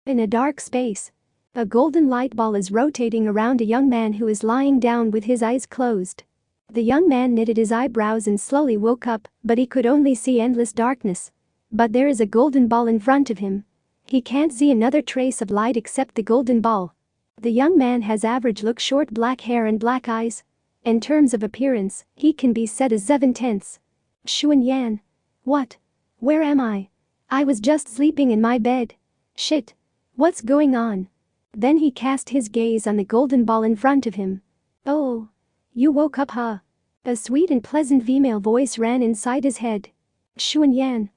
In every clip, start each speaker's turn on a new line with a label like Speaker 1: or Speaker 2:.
Speaker 1: In a dark space, a golden light ball is rotating around a young man who is lying down with his eyes closed. The young man knitted his eyebrows and slowly woke up, but he could only see endless darkness. But there is a golden ball in front of him. He can't see another trace of light except the golden ball. The young man has average look, short black hair and black eyes. In terms of appearance, he can be said as 7/10. Xuan Yan. What? Where am I? I was just sleeping in my bed. Shit. What's going on? Then he cast his gaze on the golden ball in front of him. Oh. You woke up, huh? A sweet and pleasant female voice ran inside his head. Xuan Yan.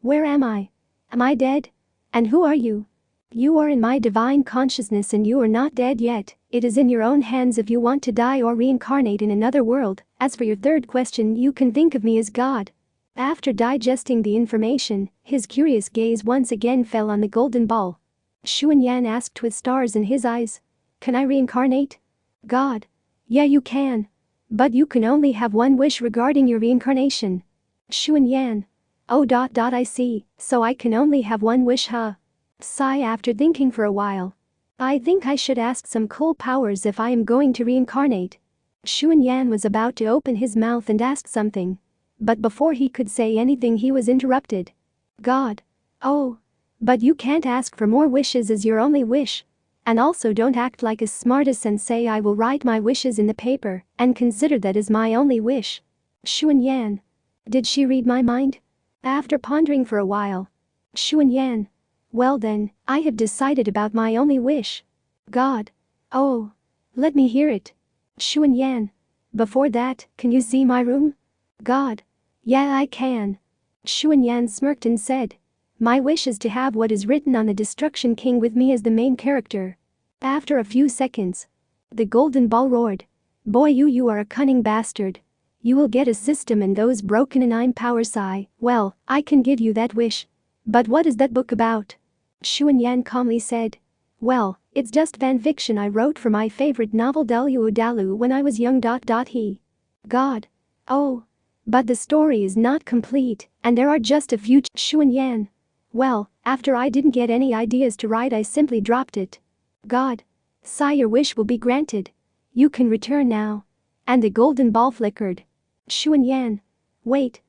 Speaker 1: Where am I? Am I dead? And who are you? You are in my divine consciousness and you are not dead yet. It is in your own hands if you want to die or reincarnate in another world. As for your third question, you can think of me as God. After digesting the information, his curious gaze once again fell on the golden ball. Xuan Yan asked with stars in his eyes. Can I reincarnate? God. Yeah, you can. But you can only have one wish regarding your reincarnation. Xuan Yan. Oh. I see, so I can only have one wish, huh? Sigh after thinking for a while. I think I should ask some cool powers if I am going to reincarnate. Xuan Yan was about to open his mouth and ask something. But before he could say anything he was interrupted. God. Oh. But you can't ask for more wishes as your only wish. And also don't act like a smartass and say I will write my wishes in the paper and consider that as my only wish. Xuan Yan. Did she read my mind? After pondering for a while. Xuan Yan. Well then, I have decided about my only wish. God. Oh. Let me hear it. Xuan Yan. Before that, can you see my room? God. Yeah, I can. Xuan Yan smirked and said. My wish is to have what is written on the Destruction King with me as the main character. After a few seconds, the golden ball roared. Boy, you are a cunning bastard. You will get a system and those broken and I'm power Sigh. Well, I can give you that wish. But what is that book about? Xuan Yan calmly said. Well, it's just fanfiction I wrote for my favorite novel Dalu when I was young. He. God. Oh. But the story is not complete, and there are just a few. Xuan Yan. Well, after I didn't get any ideas to write I simply dropped it. God. Sigh, your wish will be granted. You can return now. And the golden ball flickered. Xuan Yan. Wait.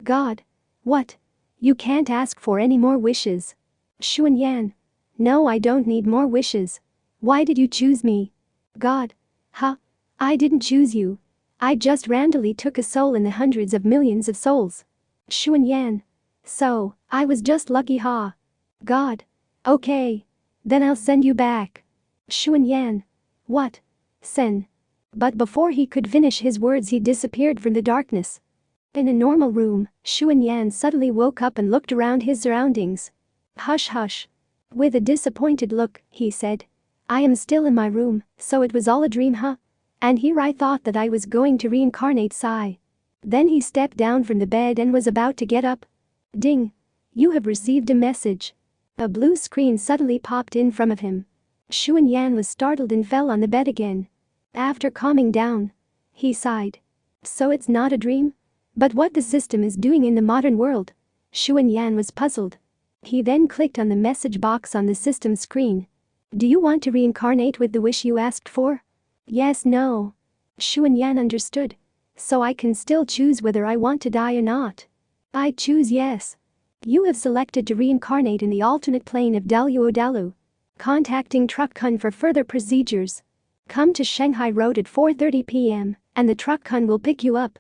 Speaker 1: God. What? You can't ask for any more wishes. Xuan Yan. No, I don't need more wishes. Why did you choose me? God. Huh? I didn't choose you. I just randomly took a soul in the hundreds of millions of souls. Xuan Yan. So, I was just lucky, huh? God. Okay. Then I'll send you back. Xuan Yan. What? Sen. But before he could finish his words he disappeared from the darkness. In a normal room, Xuan Yan suddenly woke up and looked around his surroundings. Hush. With a disappointed look, he said. I am still in my room, so it was all a dream, huh? And here I thought that I was going to reincarnate Sigh. Then he stepped down from the bed and was about to get up. Ding. You have received a message. A blue screen suddenly popped in front of him. Xuan Yan was startled and fell on the bed again. After calming down, he sighed. So it's not a dream? But what the system is doing in the modern world? Xuan Yan was puzzled. He then clicked on the message box on the system screen. Do you want to reincarnate with the wish you asked for? Yes, no. Xuan Yan understood. So I can still choose whether I want to die or not. I choose yes. You have selected to reincarnate in the alternate plane of Dalu. Contacting Truck Kun for further procedures. Come to Shanghai Road at 4:30 p.m. and the Truck Kun will pick you up.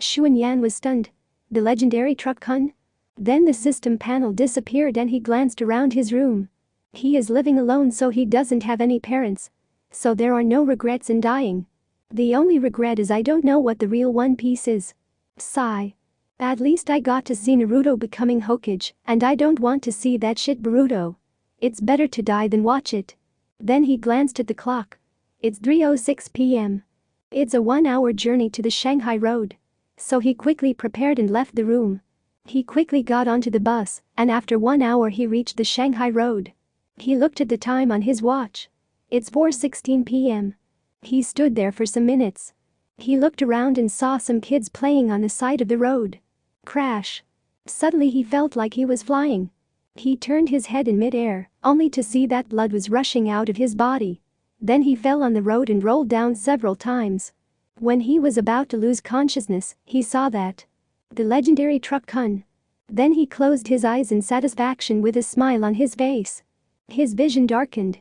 Speaker 1: Xuan Yan was stunned. The legendary Truck Kun? Then the system panel disappeared and he glanced around his room. He is living alone so he doesn't have any parents. So there are no regrets in dying. The only regret is I don't know what the real One Piece is. Sigh. At least I got to see Naruto becoming Hokage, and I don't want to see that shit Boruto. It's better to die than watch it. Then he glanced at the clock. It's 3:06 p.m. It's a 1-hour journey to the Shanghai Road. So he quickly prepared and left the room. He quickly got onto the bus, and after 1 hour he reached the Shanghai Road. He looked at the time on his watch. It's 4:16 p.m. He stood there for some minutes. He looked around and saw some kids playing on the side of the road. Crash. Suddenly he felt like he was flying. He turned his head in mid-air, only to see that blood was rushing out of his body. Then he fell on the road and rolled down several times. When he was about to lose consciousness, he saw that. The legendary truck Kun. Then he closed his eyes in satisfaction with a smile on his face. His vision darkened.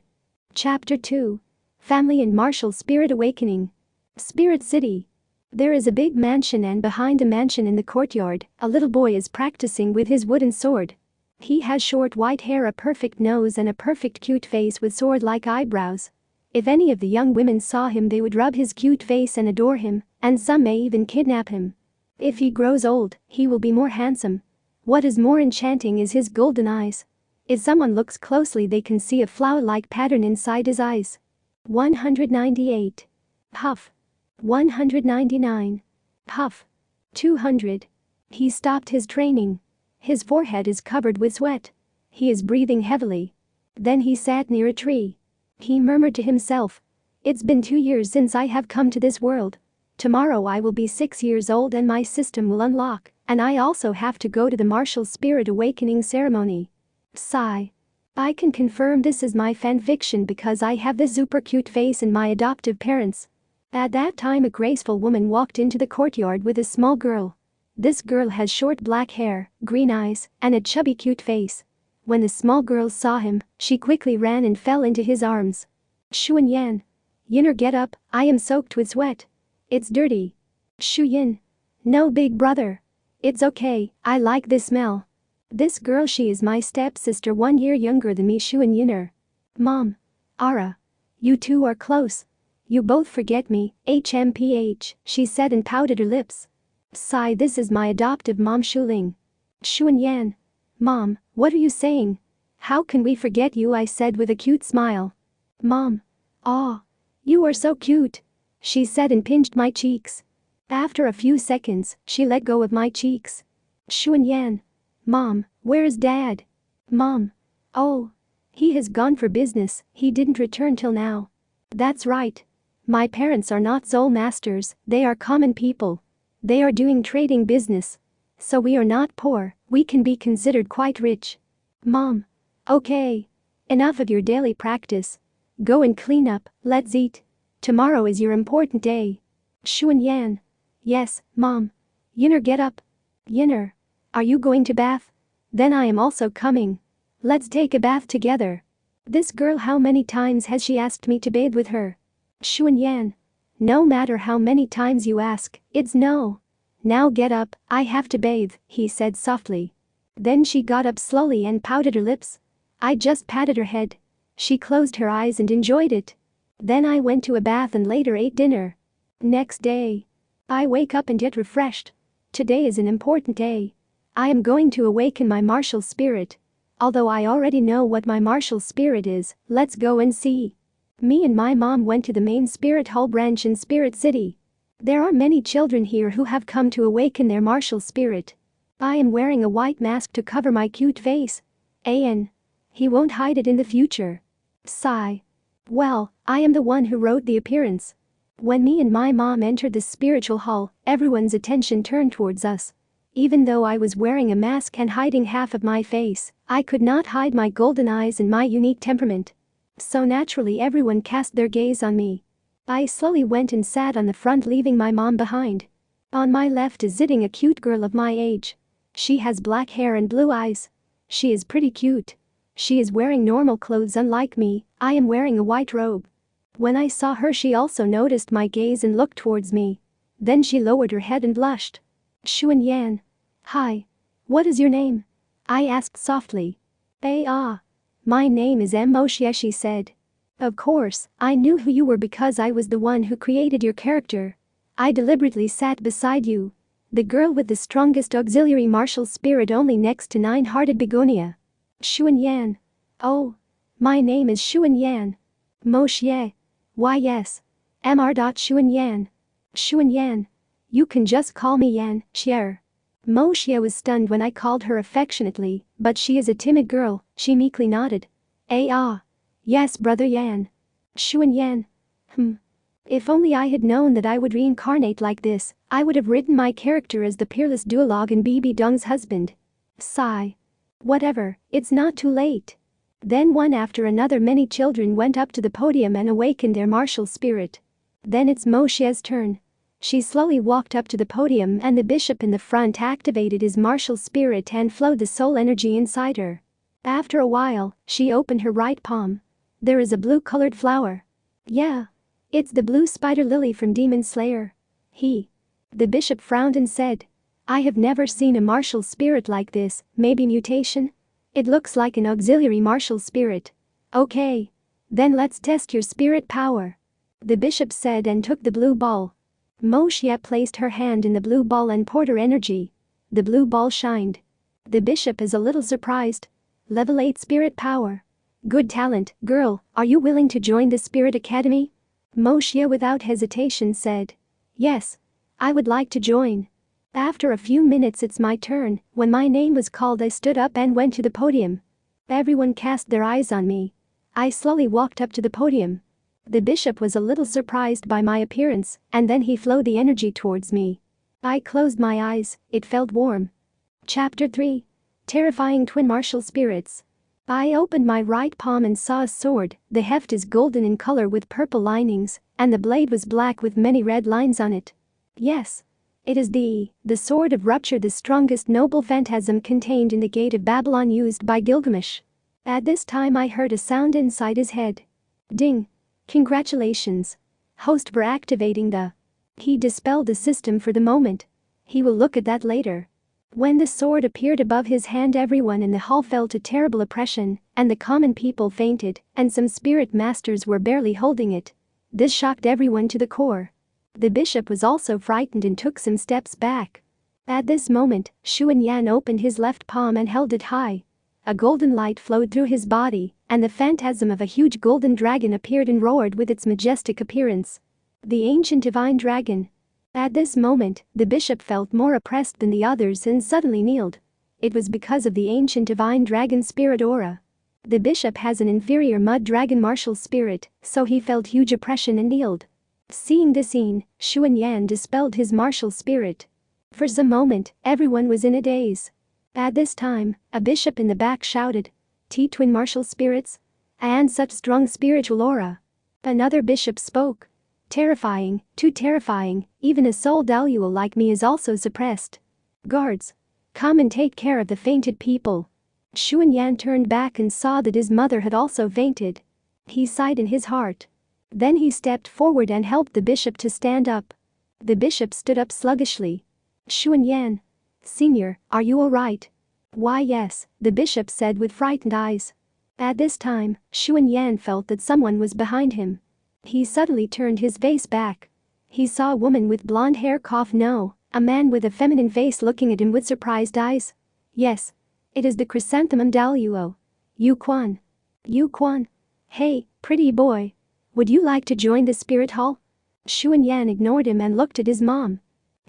Speaker 1: Chapter 2. Family and Martial Spirit Awakening. Spirit City. There is a big mansion, and behind the mansion in the courtyard, a little boy is practicing with his wooden sword. He has short white hair, a perfect nose, and a perfect cute face with sword-like eyebrows. If any of the young women saw him, they would rub his cute face and adore him, and some may even kidnap him. If he grows old, he will be more handsome. What is more enchanting is his golden eyes. If someone looks closely, they can see a flower-like pattern inside his eyes. 198. Puff. 199. Puff. 200. He stopped his training. His forehead is covered with sweat. He is breathing heavily. Then he sat near a tree. He murmured to himself, "It's been 2 years since I have come to this world. Tomorrow I will be 6 years old and my system will unlock, and I also have to go to the Martial Spirit Awakening ceremony." Sigh. I can confirm this is my fanfiction because I have this super cute face and my adoptive parents. At that time, a graceful woman walked into the courtyard with a small girl. This girl has short black hair, green eyes, and a chubby cute face. When the small girl saw him, she quickly ran and fell into his arms. "Xuan Yan. Yinner, get up, I am soaked with sweat. It's dirty." "Xuan. No, big brother. It's okay, I like this smell. This girl, she is my stepsister, 1 year younger than me." "Xuan Yinner. Mom. Ara. You two are close. You both forget me, HMPH, she said and pouted her lips. Sigh, this is my adoptive mom, Shuling. Xuan Yan. Mom, what are you saying? How can we forget you? I said with a cute smile. Mom. Aw. You are so cute, she said and pinched my cheeks. After a few seconds, she let go of my cheeks. Xuan Yan. Mom, where is Dad? Mom. Oh. He has gone for business, he didn't return till now. That's right. My parents are not soul masters, they are common people. They are doing trading business. So we are not poor, we can be considered quite rich. Mom. Okay. Enough of your daily practice. Go and clean up, let's eat. Tomorrow is your important day. Xuan Yan. Yes, Mom. Yinner, get up. Yinner. Are you going to bath? Then I am also coming. Let's take a bath together. This girl, how many times has she asked me to bathe with her? Xuan Yan. No matter how many times you ask, it's no. Now get up, I have to bathe, he said softly. Then she got up slowly and pouted her lips. I just patted her head. She closed her eyes and enjoyed it. Then I went to a bath and later ate dinner. Next day. I wake up and get refreshed. Today is an important day. I am going to awaken my martial spirit. Although I already know what my martial spirit is, let's go and see. Me and my mom went to the main spirit hall branch in Spirit City. There are many children here who have come to awaken their martial spirit. I am wearing a white mask to cover my cute face. An. He won't hide it in the future. Sigh. Well, I am the one who wrote the appearance. When me and my mom entered the spiritual hall, everyone's attention turned towards us. Even though I was wearing a mask and hiding half of my face, I could not hide my golden eyes and my unique temperament. So naturally everyone cast their gaze on me. I slowly went and sat on the front, leaving my mom behind. On my left is sitting a cute girl of my age. She has black hair and blue eyes. She is pretty cute. She is wearing normal clothes unlike me, I am wearing a white robe. When I saw her, she also noticed my gaze and looked towards me. Then she lowered her head and blushed. Xuan Yan. Hi. What is your name? I asked softly. My name is Moshie, she said. Of course, I knew who you were because I was the one who created your character. I deliberately sat beside you. The girl with the strongest auxiliary martial spirit, only next to nine-hearted begonia. Xuan Yan. Oh. My name is Xuan Yan. Moshie. Why yes. Xuan Yan. Xuan Yan. You can just call me Yan, Xier. Moshie was stunned when I called her affectionately, but she is a timid girl, she meekly nodded. Yes, brother Yan. Xuan Yan. If only I had known that I would reincarnate like this, I would have written my character as the peerless duologue and BB Dong's husband. Sigh. Whatever, it's not too late. Then one after another many children went up to the podium and awakened their martial spirit. Then it's Moshe's turn. She slowly walked up to the podium and the bishop in the front activated his martial spirit and flowed the soul energy inside her. After a while, she opened her right palm. There is a blue-colored flower. Yeah. It's the blue spider lily from Demon Slayer. The bishop frowned and said, I have never seen a martial spirit like this, maybe mutation? It looks like an auxiliary martial spirit. Okay. Then let's test your spirit power. The bishop said and took the blue ball. Moshe placed her hand in the blue ball and poured her energy. The blue ball shined. The bishop is a little surprised. Level 8 spirit power. Good talent, girl, are you willing to join the Spirit Academy? Moshe without hesitation said. Yes. I would like to join. After a few minutes it's my turn. When my name was called I stood up and went to the podium. Everyone cast their eyes on me. I slowly walked up to the podium. The bishop was a little surprised by my appearance, and then he flowed the energy towards me. I closed my eyes, it felt warm. Chapter 3. Terrifying Twin Martial Spirits. I opened my right palm and saw a sword. The heft is golden in color with purple linings, and the blade was black with many red lines on it. Yes. It is the sword of rupture, the strongest noble phantasm contained in the gate of Babylon used by Gilgamesh. At this time I heard a sound inside his head. Ding. Congratulations. Host for activating the. He dispelled the system for the moment. He will look at that later. When the sword appeared above his hand everyone in the hall felt a terrible oppression, and the common people fainted, and some spirit masters were barely holding it. This shocked everyone to the core. The bishop was also frightened and took some steps back. At this moment, Xuan Yan opened his left palm and held it high. A golden light flowed through his body, and the phantasm of a huge golden dragon appeared and roared with its majestic appearance. The ancient divine dragon. At this moment, the bishop felt more oppressed than the others and suddenly kneeled. It was because of the ancient divine dragon spirit aura. The bishop has an inferior mud dragon martial spirit, so he felt huge oppression and kneeled. Seeing this scene, Xuan Yan dispelled his martial spirit. For some moment, everyone was in a daze. At this time, a bishop in the back shouted, Twin martial spirits? And such strong spiritual aura. Another bishop spoke. Terrifying, too terrifying, even a soul Dalu like me is also suppressed. Guards. Come and take care of the fainted people. Xuan Yan turned back and saw that his mother had also fainted. He sighed in his heart. Then he stepped forward and helped the bishop to stand up. The bishop stood up sluggishly. Xuan Yan. Senior, are you alright? Why yes, the bishop said with frightened eyes. At this time, Xuan Yan felt that someone was behind him. He suddenly turned his face back. He saw a woman with blonde hair. No, a man with a feminine face looking at him with surprised eyes. Yes. It is the chrysanthemum Daluo. Xuan. Xuan. Hey, pretty boy. Would you like to join the spirit hall? Xuan Yan ignored him and looked at his mom.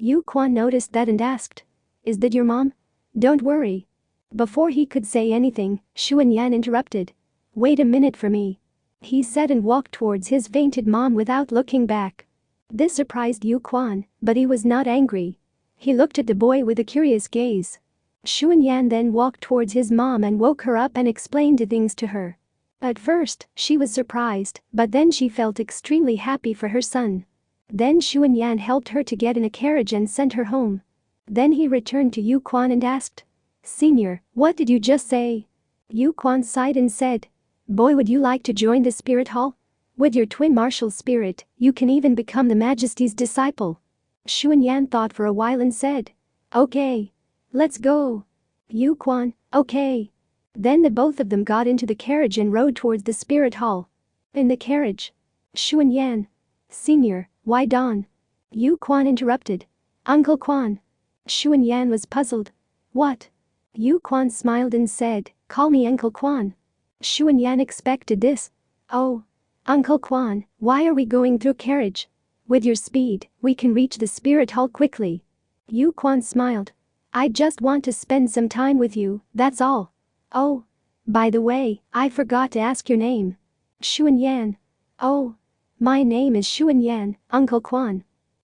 Speaker 1: Xuan noticed that and asked. Is that your mom? Don't worry. Before he could say anything, Xuan Yan interrupted. Wait a minute for me. He said and walked towards his fainted mom without looking back. This surprised Xuan, but he was not angry. He looked at the boy with a curious gaze. Xuan Yan then walked towards his mom and woke her up and explained the things to her. At first, she was surprised, but then she felt extremely happy for her son. Then Xuan Yan helped her to get in a carriage and sent her home. Then he returned to Xuan and asked, Senior, what did you just say? Xuan sighed and said, Boy, would you like to join the spirit hall? With your twin martial spirit, you can even become the Majesty's disciple. Xuan Yan thought for a while and said, Okay. Let's go. Xuan, okay. Then the both of them got into the carriage and rode towards the spirit hall. In the carriage. Xuan Yan. Senior, why Don? Xuan interrupted. Uncle Quan. Xuan Yan was puzzled. What? Xuan smiled and said, Call me Uncle Quan. Xuan Yan expected this. Oh. Uncle Quan, why are we going through carriage? With your speed, we can reach the spirit hall quickly. Xuan smiled. I just want to spend some time with you, that's all. Oh. By the way, I forgot to ask your name. Xuan Yan. Oh. My name is Xuan Yan, Uncle Quan.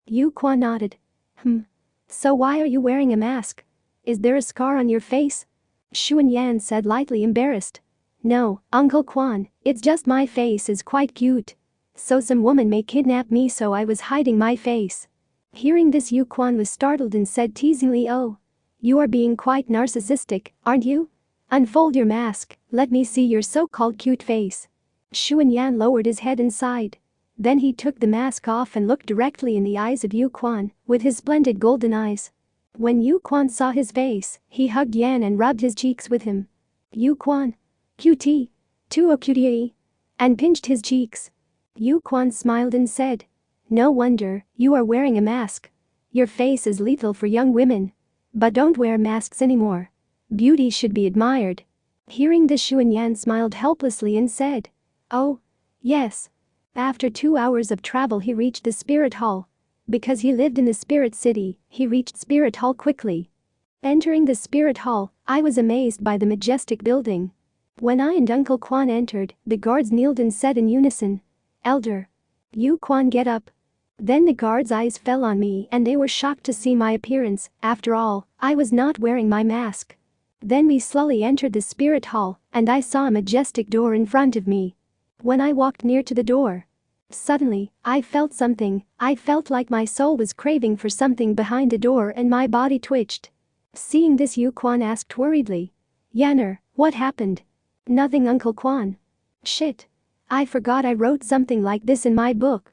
Speaker 1: Xuan nodded. So why are you wearing a mask? Is there a scar on your face? Xuan Yan said lightly embarrassed. No, Uncle Quan, it's just my face is quite cute. So some woman may kidnap me, so I was hiding my face. Hearing this, Yu Quan was startled and said teasingly, oh. You are being quite narcissistic, aren't you? Unfold your mask, let me see your so-called cute face. Xuan Yan lowered his head and sighed. Then he took the mask off and looked directly in the eyes of Yu Quan, with his splendid golden eyes. When Yu Quan saw his face, he hugged Yan and rubbed his cheeks with him. Yu Quan. Cutie. Tuo cutie. And pinched his cheeks. Yu Quan smiled and said. No wonder, you are wearing a mask. Your face is lethal for young women. But don't wear masks anymore. Beauty should be admired. Hearing this, Xuan Yan smiled helplessly and said. Oh. Yes. After 2 hours of travel he reached the spirit hall. Because he lived in the spirit city, he reached spirit hall quickly. Entering the spirit hall, I was amazed by the majestic building. When I and Uncle Quan entered, the guards kneeled and said in unison. Elder. Yu Quan, get up. Then the guards' eyes fell on me and they were shocked to see my appearance. After all, I was not wearing my mask. Then we slowly entered the spirit hall and I saw a majestic door in front of me. When I walked near to the door, suddenly, I felt something. I felt like my soul was craving for something behind the door and my body twitched. Seeing this, Yu Quan asked worriedly. Yanner, what happened? Nothing, Uncle Quan. Shit. I forgot I wrote something like this in my book.